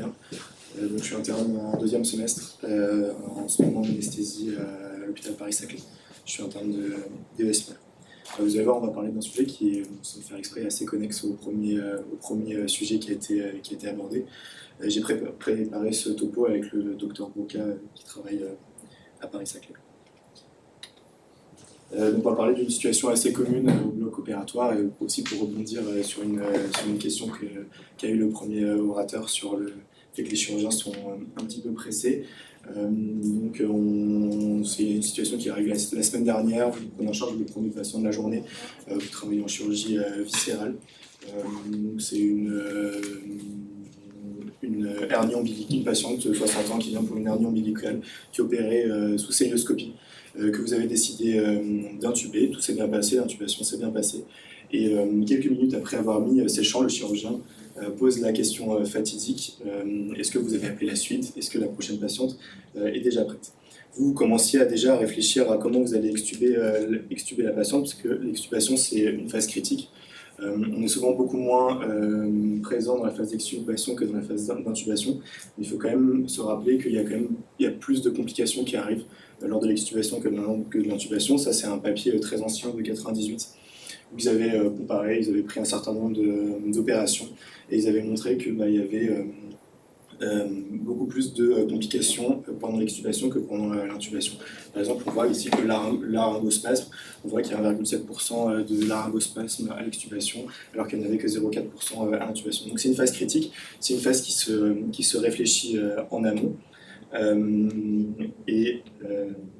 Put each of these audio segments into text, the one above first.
Aurélien. Donc, je suis interne en deuxième semestre en ce moment en anesthésie à l'hôpital Paris-Saclay. Je suis interne de DESP. Vous allez voir, on va parler d'un sujet qui est, sans faire exprès, assez connexe au premier sujet qui a été abordé. J'ai préparé ce topo avec le docteur Boca qui travaille à Paris-Saclay. Donc on va parler d'une situation assez commune au bloc opératoire et aussi pour rebondir sur une question qu'a eu le premier orateur sur le fait que les chirurgiens sont un petit peu pressés. Donc c'est une situation qui est arrivée la semaine dernière. Vous prenez en charge le premier patient de la journée. Vous travaillez en chirurgie viscérale. C'est une hernie ombilicale, une patiente de 60 ans qui vient pour une hernie ombilicale qui est opérée sous célioscopie. Que vous avez décidé d'intuber, tout s'est bien passé, l'intubation s'est bien passée. Et quelques minutes après avoir mis ses chants, le chirurgien pose la question fatidique, est-ce que vous avez appelé la suite? Est-ce que la prochaine patiente est déjà prête? Vous commenciez déjà à réfléchir à comment vous allez extuber la patiente, parce que l'extubation c'est une phase critique. On est souvent beaucoup moins présent dans la phase d'extubation que dans la phase d'intubation. Il faut quand même se rappeler qu'il y a plus de complications qui arrivent lors de l'extubation que de l'intubation. Ça, c'est un papier très ancien de 98 où ils avaient comparé, ils avaient pris un certain nombre d'opérations et ils avaient montré qu'il y avait beaucoup plus de complications pendant l'extubation que pendant l'intubation. Par exemple, on voit ici que laryngospasme, on voit qu'il y a 1,7% de laryngospasme à l'extubation, alors qu'il n'y en avait que 0,4% à l'intubation. Donc c'est une phase critique, c'est une phase qui se réfléchit en amont.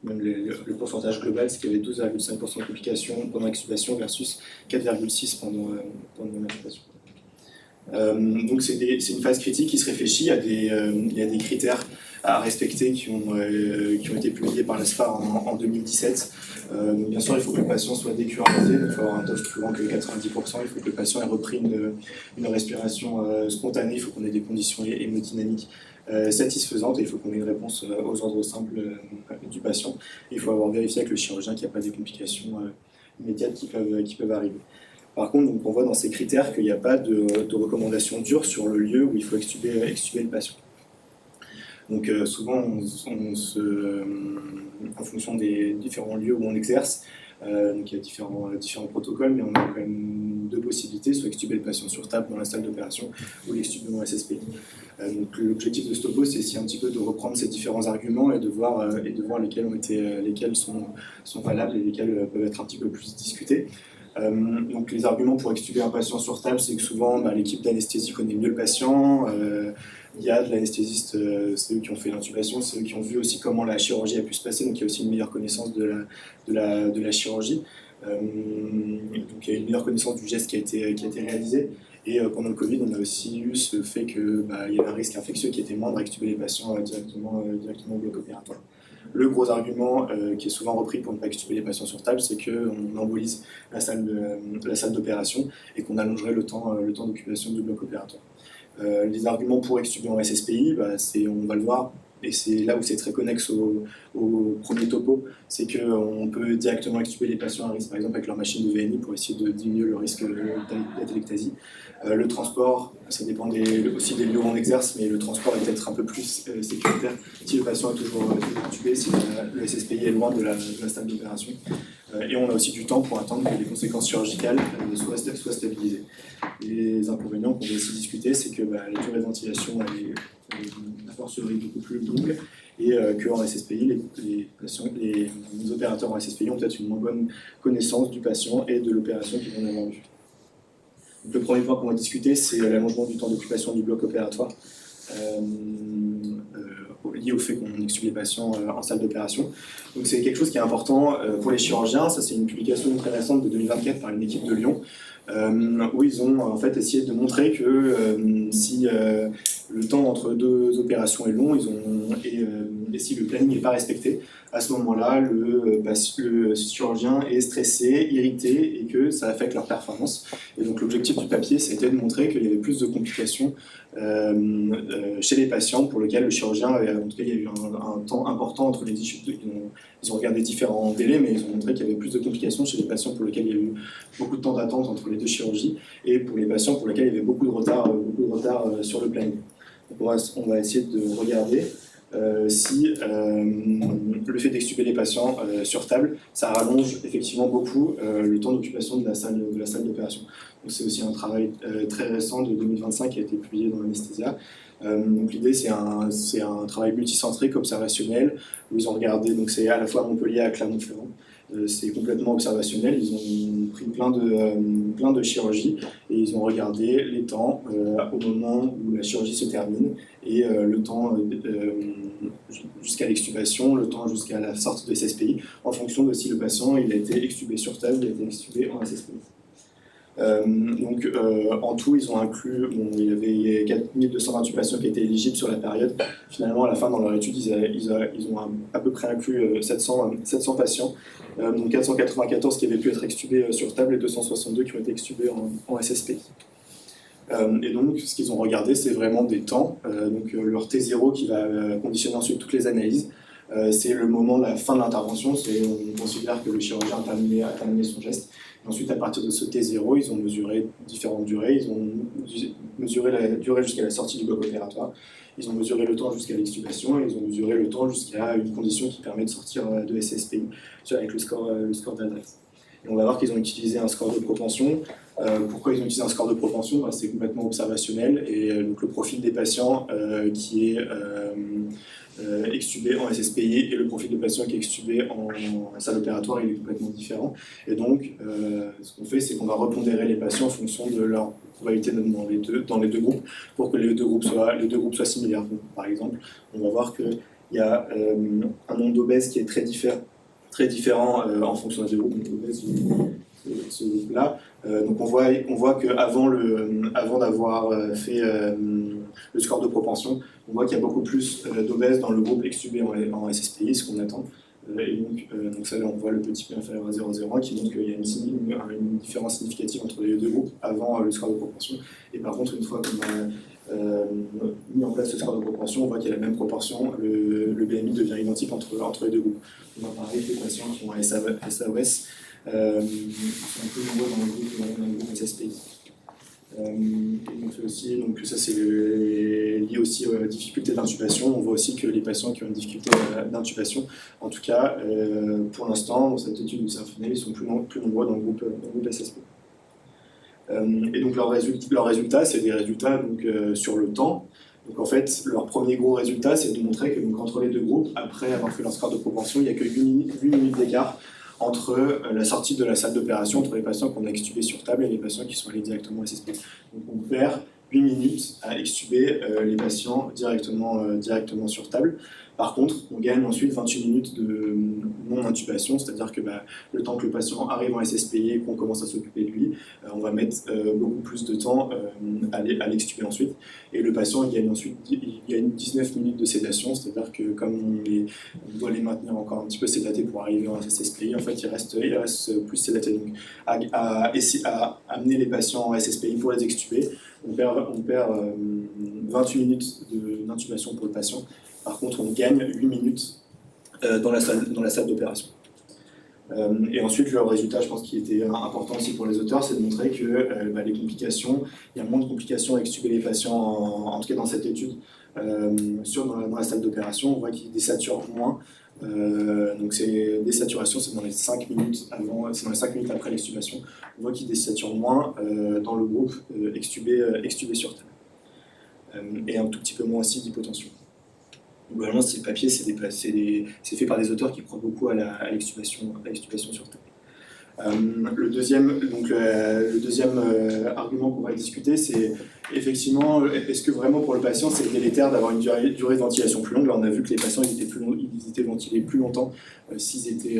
Même le pourcentage global, c'est qu'il y avait 12,5% de complications pendant l'extubation versus 4,6% pendant l'intubation. Donc c'est une phase critique qui se réfléchit, il y a des critères à respecter qui ont été publiés par l'ASFAR en 2017. Donc bien sûr, il faut que le patient soit décurarisé, il faut avoir un TOF plus grand que 90%, il faut que le patient ait repris une respiration spontanée, il faut qu'on ait des conditions hémodynamiques satisfaisantes et il faut qu'on ait une réponse aux ordres simples du patient. Il faut avoir vérifié avec le chirurgien qu'il n'y a pas des complications immédiates qui peuvent arriver. Par contre, donc, on voit dans ces critères qu'il n'y a pas de recommandation dure sur le lieu où il faut extuber le patient. Donc souvent, en fonction des différents lieux où on exerce, donc il y a différents protocoles, mais on a quand même deux possibilités, soit extuber le patient sur table dans la salle d'opération ou l'extuber en SSPI. Donc l'objectif de ce topo, c'est essayer un petit peu de reprendre ces différents arguments et de voir lesquels sont valables et lesquels peuvent être un petit peu plus discutés. Donc les arguments pour extuber un patient sur table, c'est que souvent l'équipe d'anesthésie connaît mieux le patient, il y a de l'anesthésiste, c'est eux qui ont fait l'intubation, c'est eux qui ont vu aussi comment la chirurgie a pu se passer, donc il y a aussi une meilleure connaissance de la chirurgie, donc il y a une meilleure connaissance du geste qui a été réalisé. Et pendant le Covid, on a aussi eu ce fait qu'il y avait un risque infectieux qui était moindre à extuber les patients directement au bloc opératoire. Le gros argument qui est souvent repris pour ne pas extuber les patients sur table, c'est qu'on embolise la salle d'opération et qu'on allongerait le temps d'occupation du bloc opératoire. Les arguments pour extuber en SSPI, on va le voir, et c'est là où c'est très connexe au premier topo, c'est qu'on peut directement extuber les patients à risque, par exemple avec leur machine de VNI pour essayer de diminuer le risque d'atelectasie. Le transport, ça dépend aussi des lieux où on exerce, mais le transport est peut-être un peu plus sécuritaire si le patient est toujours intubé, si le SSPI est loin de la salle d'opération. Et on a aussi du temps pour attendre que les conséquences chirurgicales soient stabilisées. Les inconvénients qu'on va aussi discuter, c'est que la durée de ventilation est a fortiori beaucoup plus longue et qu'en SSPI, les opérateurs en SSPI ont peut-être une moins bonne connaissance du patient et de l'opération qu'ils vont avoir vue. Donc, le premier point qu'on va discuter, c'est l'allongement du temps d'occupation du bloc opératoire lié au fait qu'on extube les patients en salle d'opération. Donc c'est quelque chose qui est important pour les chirurgiens. Ça, c'est une publication très récente de 2024 par une équipe de Lyon où ils ont en fait essayé de montrer que si le temps entre deux opérations est long et si le planning n'est pas respecté, à ce moment-là, le chirurgien est stressé, irrité et que ça affecte leur performance. Et donc l'objectif du papier, c'était de montrer qu'il y avait plus de complications chez les patients pour lesquels le chirurgien avait montré qu'il y a eu un temps important entre les issues. Ils ont regardé différents délais, mais ils ont montré qu'il y avait plus de complications chez les patients pour lesquels il y a eu beaucoup de temps d'attente entre les deux chirurgies et pour les patients pour lesquels il y avait beaucoup de retard sur le planning. on va essayer de regarder si le fait d'extuber les patients sur table, ça rallonge effectivement beaucoup le temps d'occupation de la salle d'opération. Donc c'est aussi un travail très récent de 2025 qui a été publié dans l'anesthésia. Donc l'idée c'est un travail multicentrique, observationnel, où ils ont regardé, donc c'est à la fois à Montpellier et à Clermont-Ferrand. C'est complètement observationnel, ils ont pris plein de chirurgies et ils ont regardé les temps au moment où la chirurgie se termine et le temps jusqu'à l'extubation, le temps jusqu'à la sortie de SSPI, en fonction de si le patient il a été extubé sur table, il a été extubé en SSPI. En tout, ils ont inclus, il y avait 4228 patients qui étaient éligibles sur la période. Finalement, à la fin, dans leur étude, ils ont à peu près inclus 700 patients, donc 494 qui avaient pu être extubés sur table et 262 qui ont été extubés en SSPI. Et donc, ce qu'ils ont regardé, c'est vraiment des temps. Donc, leur T0 qui va conditionner ensuite toutes les analyses. C'est le moment de la fin de l'intervention, on considère que le chirurgien a terminé son geste. Et ensuite, à partir de ce T0, ils ont mesuré différentes durées. Ils ont mesuré la durée jusqu'à la sortie du bloc opératoire. Ils ont mesuré le temps jusqu'à l'extubation et ils ont mesuré le temps jusqu'à une condition qui permet de sortir de SSPI avec le score d'adresse. Et on va voir qu'ils ont utilisé un score de propension. Pourquoi ils ont utilisé un score de propension? C'est complètement observationnel et donc le profil des patients qui est extubé en SSPI et le profil de patient qui est extubé en salle opératoire, il est complètement différent. Et donc, ce qu'on fait, c'est qu'on va repondérer les patients en fonction de leur probabilité dans les deux groupes pour que les deux groupes soient similaires. Donc, par exemple, on va voir qu'il y a un nombre d'obèses qui est très différent en fonction des deux groupes. Ce groupe-là. Donc on voit qu'avant d'avoir fait le score de propension, on voit qu'il y a beaucoup plus d'obèses dans le groupe extubé en SSPI, ce qu'on attend. Et donc ça, là, on voit le petit p inférieur à 0,01 qui montre qu'il y a une différence significative entre les deux groupes avant le score de propension. Et par contre, une fois qu'on a mis en place le score de propension, on voit qu'il y a la même proportion, le BMI devient identique entre les deux groupes. On va parler des patients qui ont un SAOS, sont un peu nombreux dans le groupe SSPI. Donc ça c'est lié aussi aux difficultés d'intubation. On voit aussi que les patients qui ont une difficulté d'intubation, en tout cas pour l'instant dans cette étude du Symphony, ils sont plus nombreux dans le groupe SSPI. Et donc leurs résultats, c'est des résultats donc, sur le temps. Donc en fait, leur premier gros résultat, c'est de montrer que donc, entre les deux groupes, après avoir fait leur score de propension, il n'y a que 8 minutes d'écart entre la sortie de la salle d'opération, entre les patients qu'on a extubés sur table et les patients qui sont allés directement à SSPI. Donc on perd 8 minutes à extuber les patients directement sur table. Par contre, on gagne ensuite 28 minutes de non-intubation, c'est-à-dire que le temps que le patient arrive en SSPI et qu'on commence à s'occuper de lui, on va mettre beaucoup plus de temps à l'extuber ensuite. Et le patient il gagne 19 minutes de sédation, c'est-à-dire que comme on doit les maintenir encore un petit peu sédatés pour arriver en SSPI, en fait, il reste plus sédatés. Donc, à amener les patients en SSPI pour les extuber, on perd 28 minutes d'intubation pour le patient. Par contre, on gagne 8 minutes dans la salle d'opération. Et ensuite, le résultat, je pense, qui était important aussi pour les auteurs, c'est de montrer que les complications, il y a moins de complications à extuber les patients, en tout cas dans cette étude, dans la salle d'opération. On voit qu'ils désaturent moins. Donc désaturation, c'est dans les 5 minutes avant, c'est dans les 5 minutes après l'extubation. On voit qu'ils désaturent moins dans le groupe extubé sur table. Et un tout petit peu moins aussi d'hypotension. Globalement, ces papiers, c'est fait par des auteurs qui croient beaucoup à l'extubation sur table. Le deuxième argument qu'on va discuter, c'est effectivement, est-ce que vraiment pour le patient, c'est délétère d'avoir une durée de ventilation plus longue? Là, on a vu que les patients ils étaient ventilés plus longtemps s'ils étaient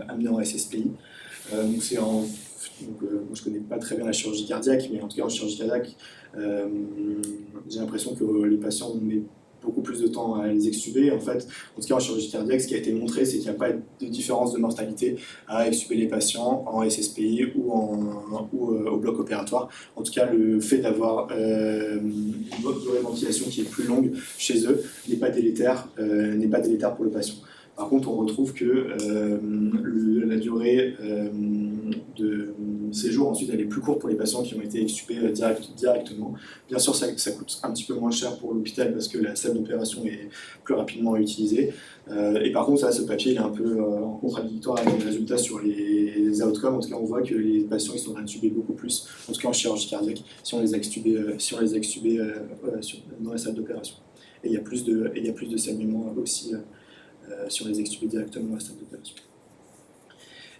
amenés en SSPI. Moi, je ne connais pas très bien la chirurgie cardiaque, mais en tout cas en chirurgie cardiaque, j'ai l'impression que les patients ont beaucoup plus de temps à les extuber. En fait, en tout cas en chirurgie cardiaque, ce qui a été montré, c'est qu'il n'y a pas de différence de mortalité à extuber les patients en SSPI ou au bloc opératoire. En tout cas, le fait d'avoir une durée de ventilation qui est plus longue chez eux n'est pas délétère pour le patient. Par contre, on retrouve que la durée de séjour ensuite elle est plus courte pour les patients qui ont été extubés directement. Bien sûr, ça coûte un petit peu moins cher pour l'hôpital parce que la salle d'opération est plus rapidement utilisée. Et par contre, ce papier il est un peu en contradictoire avec les résultats sur les outcomes. En tout cas, on voit que les patients ils sont intubés beaucoup plus, en tout cas en chirurgie cardiaque, si on les a extubés, dans la salle d'opération. Et il y a plus de saignements aussi si on les extubés directement dans la salle d'opération.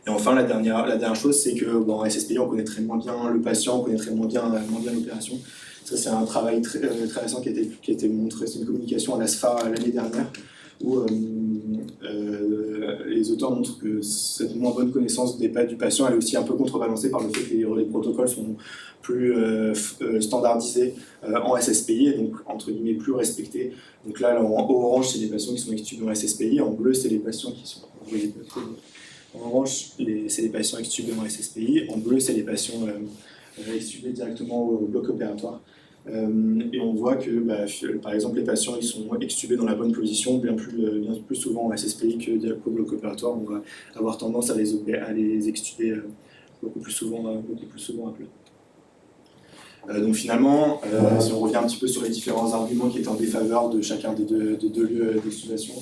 Et enfin, la dernière chose, c'est que en SSPI, on connaîtrait moins bien le patient, on connaîtrait moins bien l'opération. Ça, c'est un travail très récent qui a été montré, c'est une communication à l'ASFA l'année dernière, où les auteurs montrent que cette moins bonne connaissance du patient, elle est aussi un peu contrebalancée par le fait que les protocoles sont plus standardisés en SSPI, et donc entre guillemets plus respectés. Donc là, en orange, c'est les patients qui sont extubés en SSPI, en bleu, c'est les patients qui sont... En orange, c'est les patients extubés en SSPI, en bleu, c'est les patients extubés directement au bloc opératoire. Et on voit que, par exemple, les patients ils sont extubés dans la bonne position bien plus souvent en SSPI qu'au bloc opératoire. On va avoir tendance à les extuber beaucoup plus souvent à plat. Donc finalement, si on revient un petit peu sur les différents arguments qui étaient en défaveur de chacun des deux lieux d'extubation,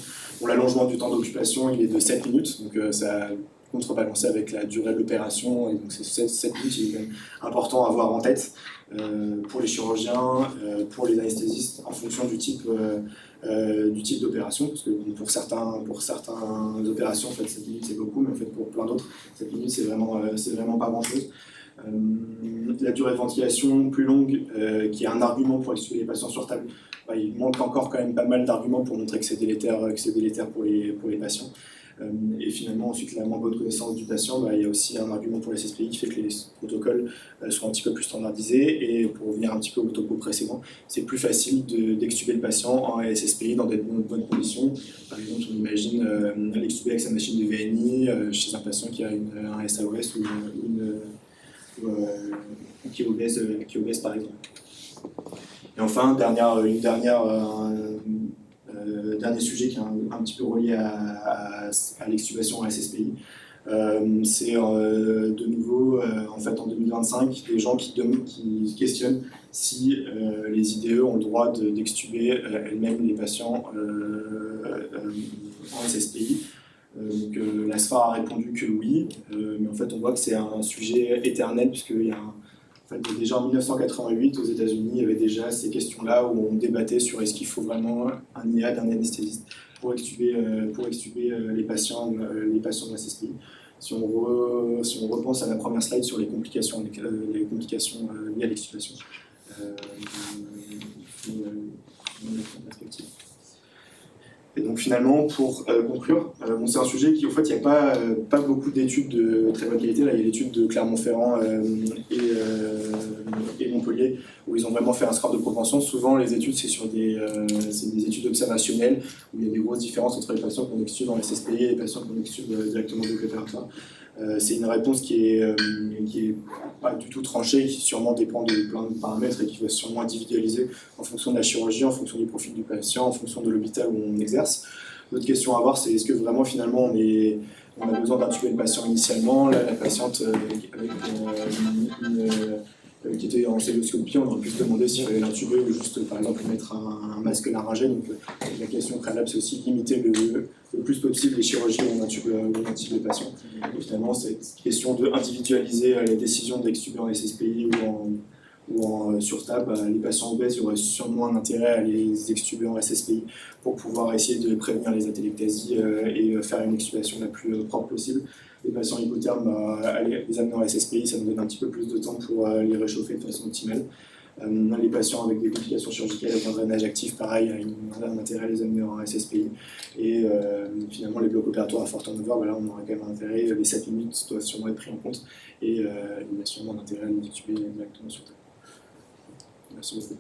l'allongement du temps d'occupation il est de 7 minutes, donc ça contrebalancé avec la durée de l'opération, et donc c'est 7 minutes, il est quand même important à avoir en tête pour les chirurgiens, pour les anesthésistes, en fonction du type d'opération, parce que pour certaines opérations, en fait, 7 minutes c'est beaucoup, mais en fait pour plein d'autres, 7 minutes c'est vraiment pas grand-chose. La durée de ventilation plus longue, qui est un argument pour extuber les patients sur table, il manque encore quand même pas mal d'arguments pour montrer que c'est délétère pour les patients. Et finalement, ensuite, la moins bonne connaissance du patient, il y a aussi un argument pour la SSPI qui fait que les protocoles sont un petit peu plus standardisés. Et pour revenir un petit peu au topo précédent, c'est plus facile d'extuber le patient en SSPI dans des bonnes conditions. Par exemple, on imagine l'extuber avec sa machine de VNI chez un patient qui a un SAOS ou qui est obèse par exemple. Et enfin, dernier sujet qui est un petit peu relié à l'extubation en SSPI, c'est de nouveau en fait en 2025 des gens qui questionnent si les IDE ont le droit d'extuber elles-mêmes les patients en SSPI. Donc l'ASFA a répondu que oui, mais en fait on voit que c'est un sujet éternel puisqu'il y a déjà en 1988 aux États-Unis, il y avait déjà ces questions-là où on débattait sur est-ce qu'il faut vraiment un IA d'un anesthésiste pour extuber les patients de SSPI. Si on repense à la première slide sur les complications liées à l'extubation, et donc finalement, pour conclure, c'est un sujet qui, en fait, il n'y a pas beaucoup d'études de très bonne qualité. Là, il y a l'étude de Clermont-Ferrand et Montpellier, où ils ont vraiment fait un score de propension. Souvent, les études, c'est des études observationnelles, où il y a des grosses différences entre les patients qu'on extube en SSPI et les patients qu'on extube directement au bloc opératoire. C'est une réponse qui est pas du tout tranchée, qui sûrement dépend de plein de paramètres et qui va sûrement individualiser en fonction de la chirurgie, en fonction du profil du patient, en fonction de l'hôpital où on exerce. L'autre question à avoir, c'est est-ce que vraiment finalement on a besoin d'intuber le patient initialement. Là, la patiente qui était en celluloscopie, on aurait pu se demander s'il fallait l'intuber ou juste par exemple mettre un masque laryngé. Donc la question préalable, c'est aussi limiter le plus possible les chirurgies où on intube les patients. Et finalement, cette question d'individualiser les décisions d'extuber en SSPI ou en sur-table, les patients obèses, il y aurait sûrement un intérêt à les extuber en SSPI pour pouvoir essayer de prévenir les atelectasies et faire une extubation la plus propre possible. Les patients hypothermes, les amener en SSPI, ça nous donne un petit peu plus de temps pour les réchauffer de façon optimale. Les patients avec des complications chirurgicales avec un drainage actif, pareil, il y a un intérêt à les amener en SSPI. Et finalement, les blocs opératoires à fort turnover, là, on aurait quand même un intérêt. Les 7 minutes doivent sûrement être pris en compte. Et il y a sûrement un intérêt à les extuber directement sur table. Merci beaucoup.